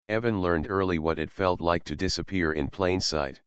Evan learned early what it felt like to disappear in plain sight.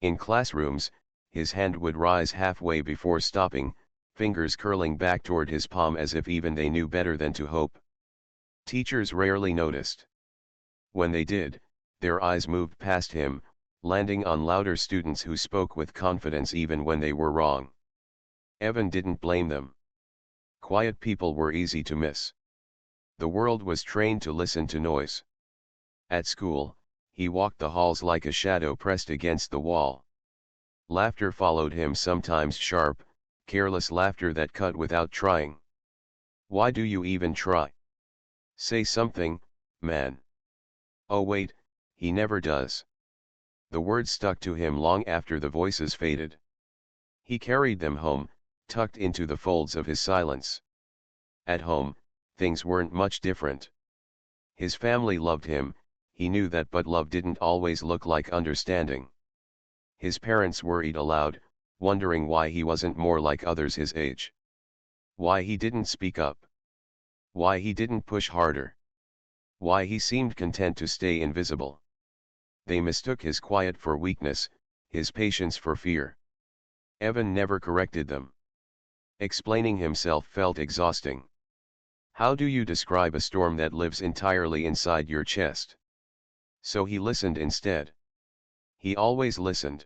In classrooms, his hand would rise halfway before stopping, fingers curling back toward his palm as if even they knew better than to hope. Teachers rarely noticed. When they did, their eyes moved past him, landing on louder students who spoke with confidence even when they were wrong. Evan didn't blame them. Quiet people were easy to miss. The world was trained to listen to noise. At school, he walked the halls like a shadow pressed against the wall. Laughter followed him, sometimes sharp, careless laughter that cut without trying. Why do you even try? Say something, man. Oh wait, he never does. The words stuck to him long after the voices faded. He carried them home, tucked into the folds of his silence. At home, things weren't much different. His family loved him, he knew that, but love didn't always look like understanding. His parents worried aloud, wondering why he wasn't more like others his age. Why he didn't speak up. Why he didn't push harder. Why he seemed content to stay invisible. They mistook his quiet for weakness, his patience for fear. Evan never corrected them. Explaining himself felt exhausting. How do you describe a storm that lives entirely inside your chest? So he listened instead. He always listened.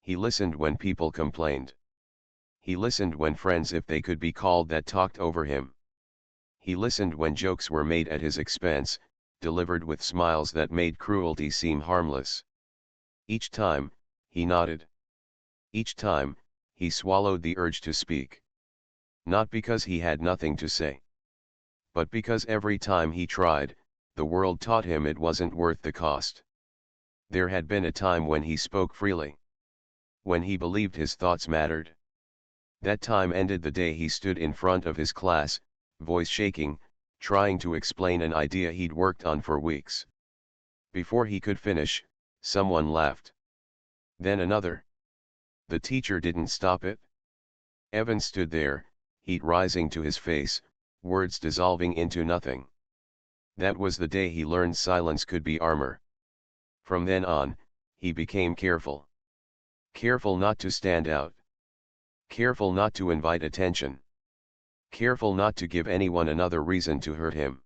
He listened when people complained. He listened when friends, if they could be called that, talked over him. He listened when jokes were made at his expense, delivered with smiles that made cruelty seem harmless. Each time, he nodded. Each time, he swallowed the urge to speak. Not because he had nothing to say, but because every time he tried, the world taught him it wasn't worth the cost. There had been a time when he spoke freely. When he believed his thoughts mattered. That time ended the day he stood in front of his class, voice shaking, trying to explain an idea he'd worked on for weeks. Before he could finish, someone laughed. Then another. The teacher didn't stop it. Evan stood there, heat rising to his face, words dissolving into nothing. That was the day he learned silence could be armor. From then on, he became careful. Careful not to stand out. Careful not to invite attention. Careful not to give anyone another reason to hurt him.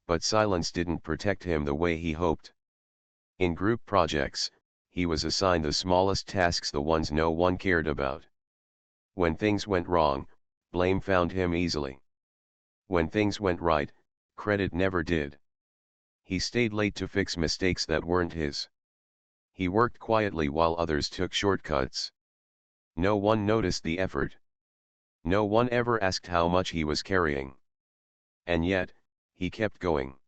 But silence didn't protect him the way he hoped. In group projects, he was assigned the smallest tasks, the ones no one cared about. When things went wrong, blame found him easily. When things went right, credit never did. He stayed late to fix mistakes that weren't his. He worked quietly while others took shortcuts. No one noticed the effort. No one ever asked how much he was carrying. And yet, he kept going.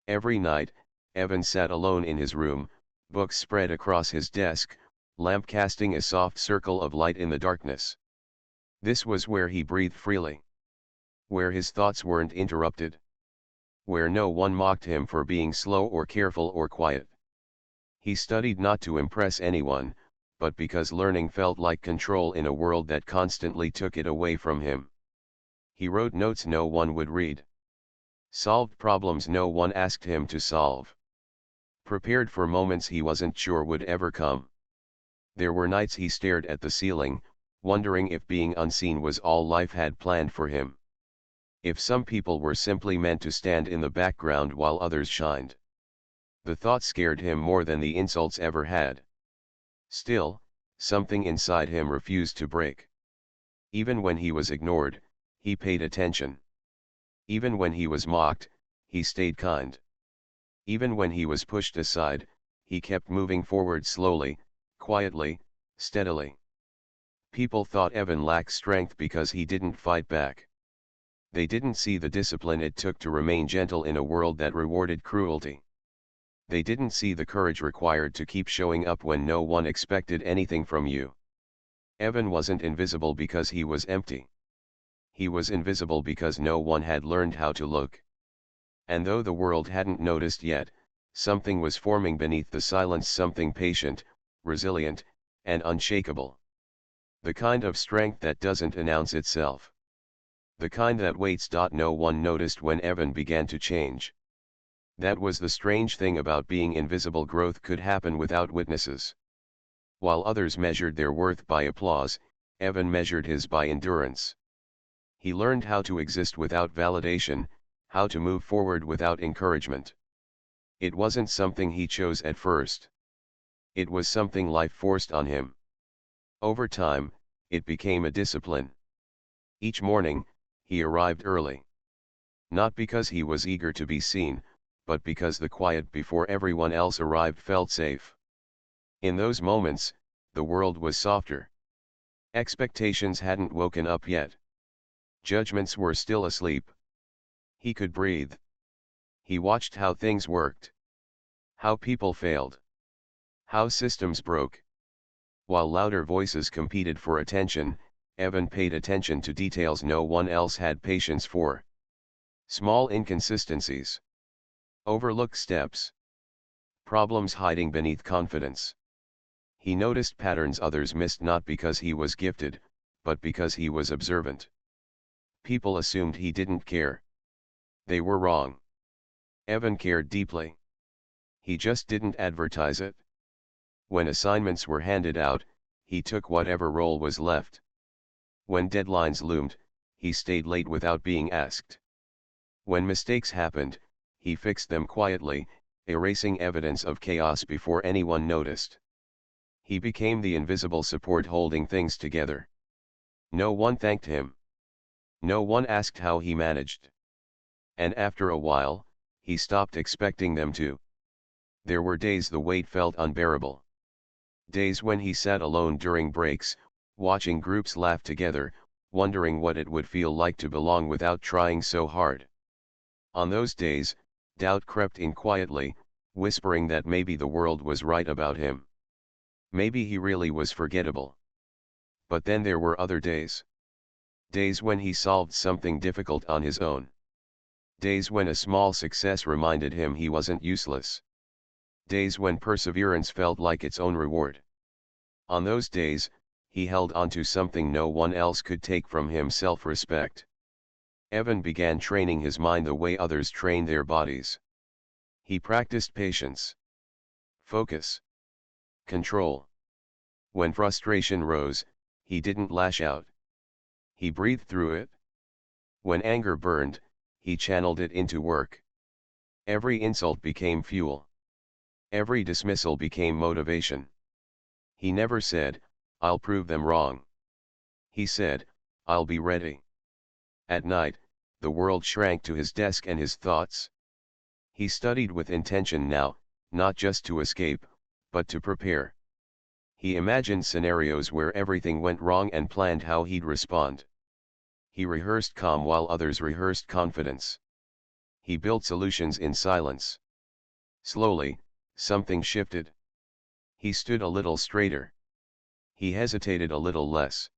Every night, Evan sat alone in his room, books spread across his desk, lamp casting a soft circle of light in the darkness. This was where he breathed freely. Where his thoughts weren't interrupted. Where no one mocked him for being slow or careful or quiet. He studied not to impress anyone, but because learning felt like control in a world that constantly took it away from him. He wrote notes no one would read. Solved problems no one asked him to solve. Prepared for moments he wasn't sure would ever come. There were nights he stared at the ceiling, wondering if being unseen was all life had planned for him. If some people were simply meant to stand in the background while others shined. The thought scared him more than the insults ever had. Still, something inside him refused to break. Even when he was ignored, he paid attention. Even when he was mocked, he stayed kind. Even when he was pushed aside, he kept moving forward slowly, quietly, steadily. People thought Evan lacked strength because he didn't fight back. They didn't see the discipline it took to remain gentle in a world that rewarded cruelty. They didn't see the courage required to keep showing up when no one expected anything from you. Evan wasn't invisible because he was empty. He was invisible because no one had learned how to look. And though the world hadn't noticed yet, something was forming beneath the silence, something patient, resilient, and unshakable. The kind of strength that doesn't announce itself. The kind that waits. No one noticed when Evan began to change. That was the strange thing about being invisible. Growth could happen without witnesses. While others measured their worth by applause, Evan measured his by endurance. He learned how to exist without validation, how to move forward without encouragement. It wasn't something he chose at first. It was something life forced on him. Over time, it became a discipline. Each morning, he arrived early. Not because he was eager to be seen, but because the quiet before everyone else arrived felt safe. In those moments, the world was softer. Expectations hadn't woken up yet. Judgments were still asleep. He could breathe. He watched how things worked. How people failed. How systems broke. While louder voices competed for attention, Evan paid attention to details no one else had patience for. Small inconsistencies. Overlooked steps. Problems hiding beneath confidence. He noticed patterns others missed, not because he was gifted, but because he was observant. People assumed he didn't care. They were wrong. Evan cared deeply. He just didn't advertise it. When assignments were handed out, he took whatever role was left. When deadlines loomed, he stayed late without being asked. When mistakes happened, he fixed them quietly, erasing evidence of chaos before anyone noticed. He became the invisible support holding things together. No one thanked him. No one asked how he managed. And after a while, he stopped expecting them to. There were days the weight felt unbearable. Days when he sat alone during breaks, watching groups laugh together, wondering what it would feel like to belong without trying so hard. On those days, doubt crept in quietly, whispering that maybe the world was right about him. Maybe he really was forgettable. But then there were other days. Days when he solved something difficult on his own. Days when a small success reminded him he wasn't useless. Days when perseverance felt like its own reward. On those days, he held onto something no one else could take from him: self-respect. Evan began training his mind the way others train their bodies. He practiced patience, focus, control. When frustration rose, he didn't lash out. He breathed through it. When anger burned, he channeled it into work. Every insult became fuel. Every dismissal became motivation. He never said, "I'll prove them wrong." He said, "I'll be ready." At night, the world shrank to his desk and his thoughts. He studied with intention now, not just to escape, but to prepare. He imagined scenarios where everything went wrong and planned how he'd respond. He rehearsed calm while others rehearsed confidence. He built solutions in silence. Slowly, something shifted. He stood a little straighter. He hesitated a little less.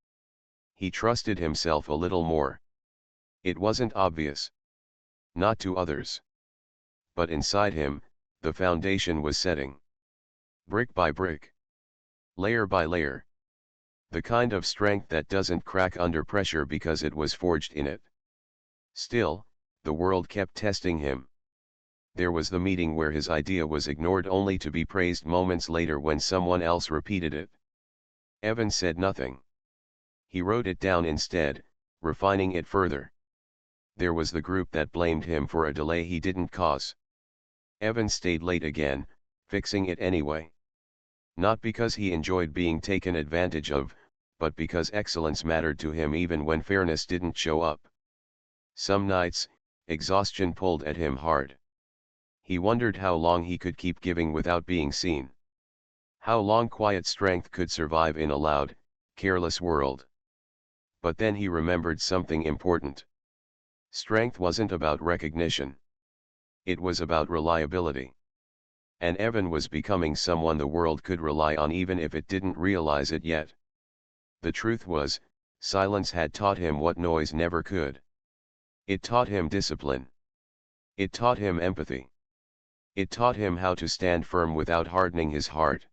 He trusted himself a little more. It wasn't obvious. Not to others. But inside him, the foundation was setting. Brick by brick. Layer by layer. The kind of strength that doesn't crack under pressure because it was forged in it. Still, the world kept testing him. There was the meeting where his idea was ignored only to be praised moments later when someone else repeated it. Evan said nothing. He wrote it down instead, refining it further. There was the group that blamed him for a delay he didn't cause. Evan stayed late again, fixing it anyway. Not because he enjoyed being taken advantage of, but because excellence mattered to him even when fairness didn't show up. Some nights, exhaustion pulled at him hard. He wondered how long he could keep giving without being seen. How long quiet strength could survive in a loud, careless world. But then he remembered something important. Strength wasn't about recognition. It was about reliability. And Evan was becoming someone the world could rely on even if it didn't realize it yet. The truth was, silence had taught him what noise never could. It taught him discipline. It taught him empathy. It taught him how to stand firm without hardening his heart.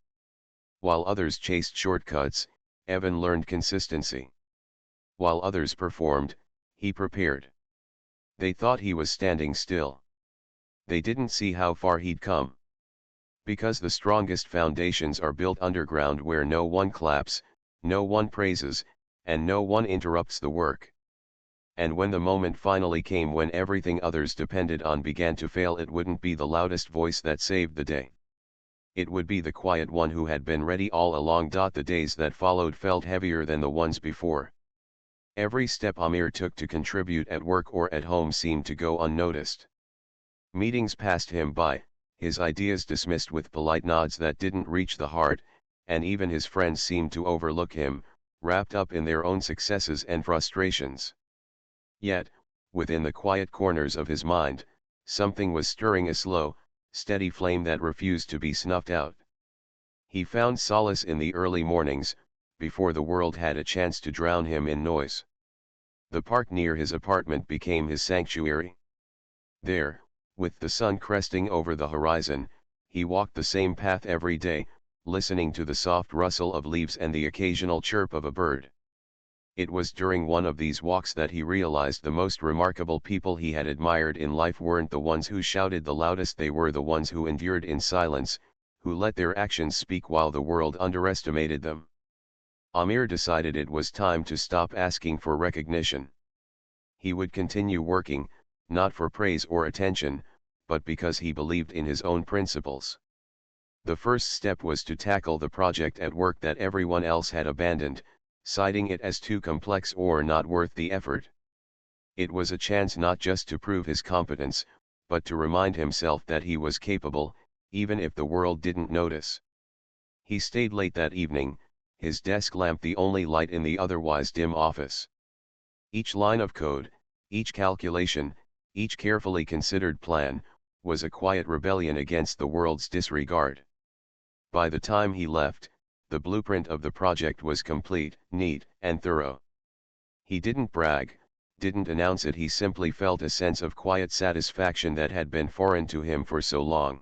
While others chased shortcuts, Evan learned consistency. While others performed, he prepared. They thought he was standing still. they didn't see how far he'd come. Because the strongest foundations are built underground where no one claps, no one praises, and no one interrupts the work. And when the moment finally came when everything others depended on began to fail, it wouldn't be the loudest voice that saved the day. It would be the quiet one who had been ready all along. The days that followed felt heavier than the ones before. Every step Amir took to contribute at work or at home seemed to go unnoticed. Meetings passed him by, his ideas dismissed with polite nods that didn't reach the heart, and even his friends seemed to overlook him, wrapped up in their own successes and frustrations. Yet, within the quiet corners of his mind, something was stirring, a slow, steady flame that refused to be snuffed out. He found solace in the early mornings, before the world had a chance to drown him in noise. The park near his apartment became his sanctuary. There, with the sun cresting over the horizon, he walked the same path every day, listening to the soft rustle of leaves and the occasional chirp of a bird. It was during one of these walks that he realized the most remarkable people he had admired in life weren't the ones who shouted the loudest, they were the ones who endured in silence, who let their actions speak while the world underestimated them. Amir decided it was time to stop asking for recognition. He would continue working, not for praise or attention, but because he believed in his own principles. The first step was to tackle the project at work that everyone else had abandoned, citing it as too complex or not worth the effort. It was a chance not just to prove his competence, but to remind himself that he was capable, even if the world didn't notice. He stayed late that evening, his desk lamp the only light in the otherwise dim office. Each line of code, each calculation, each carefully considered plan, was a quiet rebellion against the world's disregard. By the time he left, the blueprint of the project was complete, neat, and thorough. He didn't brag, didn't announce it, he simply felt a sense of quiet satisfaction that had been foreign to him for so long.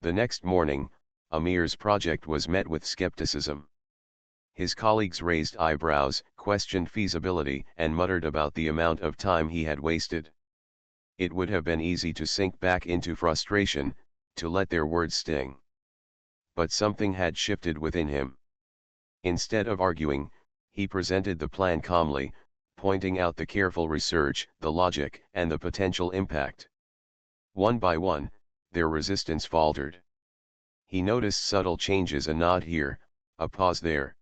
The next morning, Amir's project was met with skepticism. His colleagues raised eyebrows, questioned feasibility, and muttered about the amount of time he had wasted. It would have been easy to sink back into frustration, to let their words sting. But something had shifted within him. Instead of arguing, he presented the plan calmly, pointing out the careful research, the logic, and the potential impact. One by one, their resistance faltered. He noticed subtle changes, a nod here, a pause there.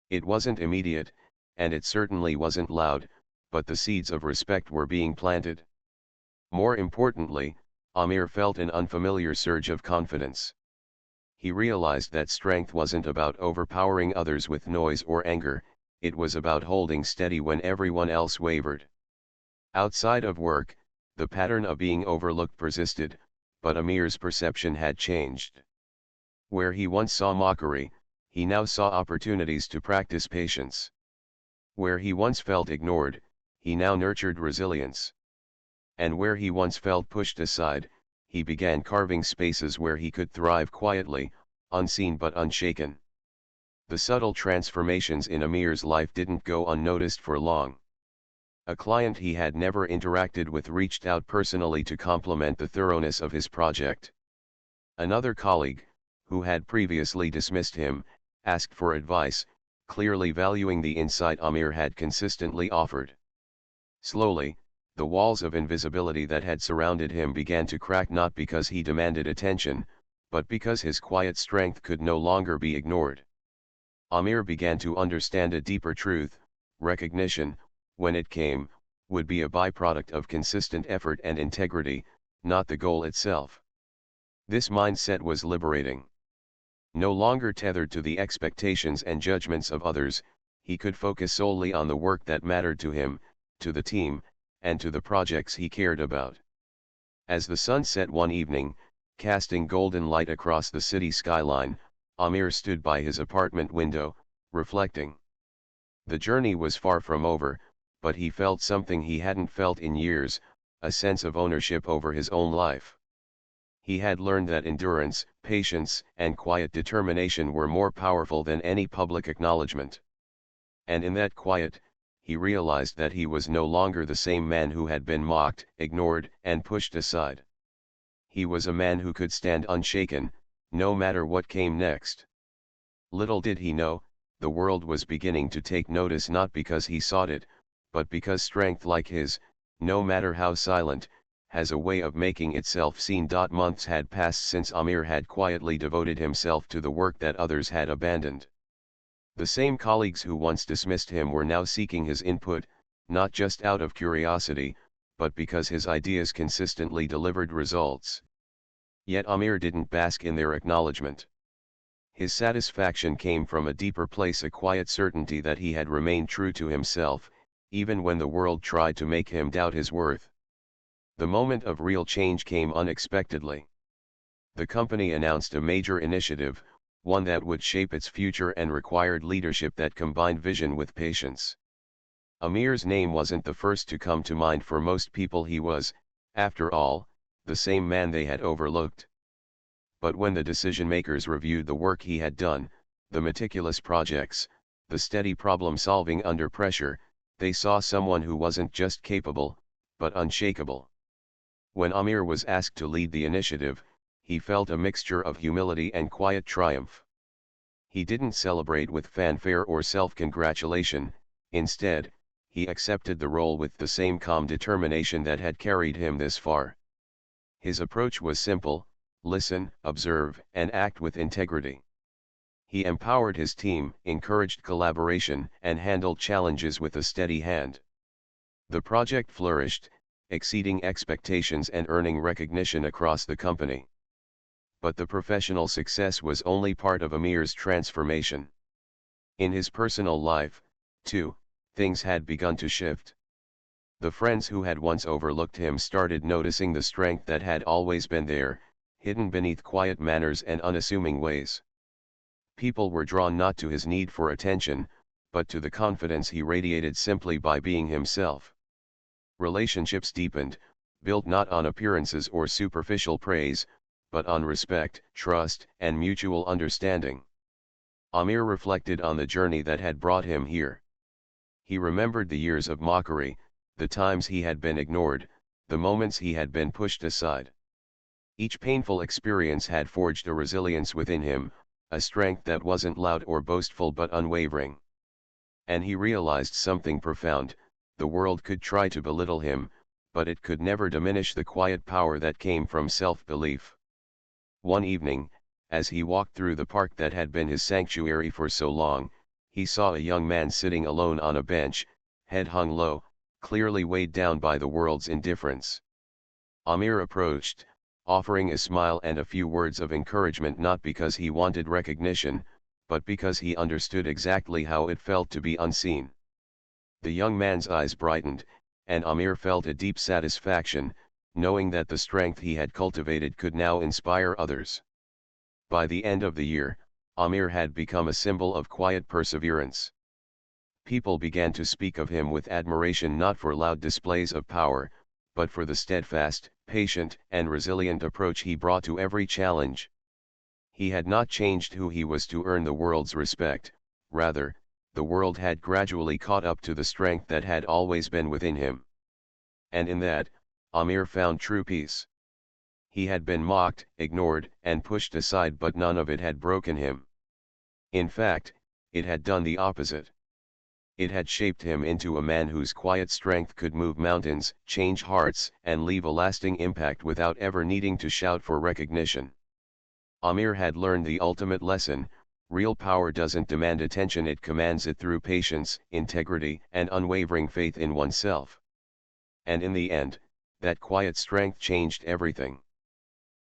It wasn't immediate, and it certainly wasn't loud, but the seeds of respect were being planted. More importantly, Amir felt an unfamiliar surge of confidence. He realized that strength wasn't about overpowering others with noise or anger, it was about holding steady when everyone else wavered. Outside of work, the pattern of being overlooked persisted, but Amir's perception had changed. Where he once saw mockery, he now saw opportunities to practice patience. Where he once felt ignored, he now nurtured resilience. And where he once felt pushed aside, he began carving spaces where he could thrive quietly, unseen but unshaken. The subtle transformations in Amir's life didn't go unnoticed for long. A client he had never interacted with reached out personally to compliment the thoroughness of his project. Another colleague, who had previously dismissed him, asked for advice, clearly valuing the insight Amir had consistently offered. Slowly, the walls of invisibility that had surrounded him began to crack, not because he demanded attention, but because his quiet strength could no longer be ignored. Amir began to understand a deeper truth: recognition, when it came, would be a byproduct of consistent effort and integrity, not the goal itself. This mindset was liberating. No longer tethered to the expectations and judgments of others, he could focus solely on the work that mattered to him, to the team, and to the projects he cared about. As the sun set one evening, casting golden light across the city skyline, Amir stood by his apartment window, reflecting. The journey was far from over, but he felt something he hadn't felt in years, a sense of ownership over his own life. He had learned that endurance, patience, and quiet determination were more powerful than any public acknowledgement. And in that quiet, he realized that he was no longer the same man who had been mocked, ignored, and pushed aside. he was a man who could stand unshaken, no matter what came next. Little did he know, the world was beginning to take notice not because he sought it, but because strength like his, no matter how silent, has a way of making itself seen. Months had passed since Amir had quietly devoted himself to the work that others had abandoned. The same colleagues who once dismissed him were now seeking his input, not just out of curiosity, but because his ideas consistently delivered results. Yet Amir didn't bask in their acknowledgement. His satisfaction came from a deeper place, a quiet certainty that he had remained true to himself, even when the world tried to make him doubt his worth. The moment of real change came unexpectedly. The company announced a major initiative, one that would shape its future and required leadership that combined vision with patience. Amir's name wasn't the first to come to mind for most people. He was, after all, the same man they had overlooked. But when the decision-makers reviewed the work he had done, the meticulous projects, the steady problem-solving under pressure, they saw someone who wasn't just capable, but unshakable. When Amir was asked to lead the initiative, he felt a mixture of humility and quiet triumph. He didn't celebrate with fanfare or self-congratulation. Instead, he accepted the role with the same calm determination that had carried him this far. His approach was simple: listen, observe, and act with integrity. He empowered his team, encouraged collaboration, and handled challenges with a steady hand. The project flourished, exceeding expectations and earning recognition across the company. But the professional success was only part of Amir's transformation. In his personal life, too, things had begun to shift. The friends who had once overlooked him started noticing the strength that had always been there, hidden beneath quiet manners and unassuming ways. People were drawn not to his need for attention, but to the confidence he radiated simply by being himself. Relationships deepened, built not on appearances or superficial praise, but on respect, trust, and mutual understanding. Amir reflected on the journey that had brought him here. He remembered the years of mockery, the times he had been ignored, the moments he had been pushed aside. Each painful experience had forged a resilience within him, a strength that wasn't loud or boastful but unwavering. And he realized something profound: the world could try to belittle him, but it could never diminish the quiet power that came from self-belief. One evening, as he walked through the park that had been his sanctuary for so long, he saw a young man sitting alone on a bench, head hung low, clearly weighed down by the world's indifference. Amir approached, offering a smile and a few words of encouragement, not because he wanted recognition, but because he understood exactly how it felt to be unseen. The young man's eyes brightened, and Amir felt a deep satisfaction, knowing that the strength he had cultivated could now inspire others. By the end of the year, Amir had become a symbol of quiet perseverance. People began to speak of him with admiration, not for loud displays of power, but for the steadfast, patient, and resilient approach he brought to every challenge. He had not changed who he was to earn the world's respect; rather, the world had gradually caught up to the strength that had always been within him. And in that, Amir found true peace. He had been mocked, ignored, and pushed aside, but none of it had broken him. In fact, it had done the opposite. It had shaped him into a man whose quiet strength could move mountains, change hearts, and leave a lasting impact without ever needing to shout for recognition. Amir had learned the ultimate lesson: real power doesn't demand attention, it commands it through patience, integrity, and unwavering faith in oneself. And in the end, that quiet strength changed everything.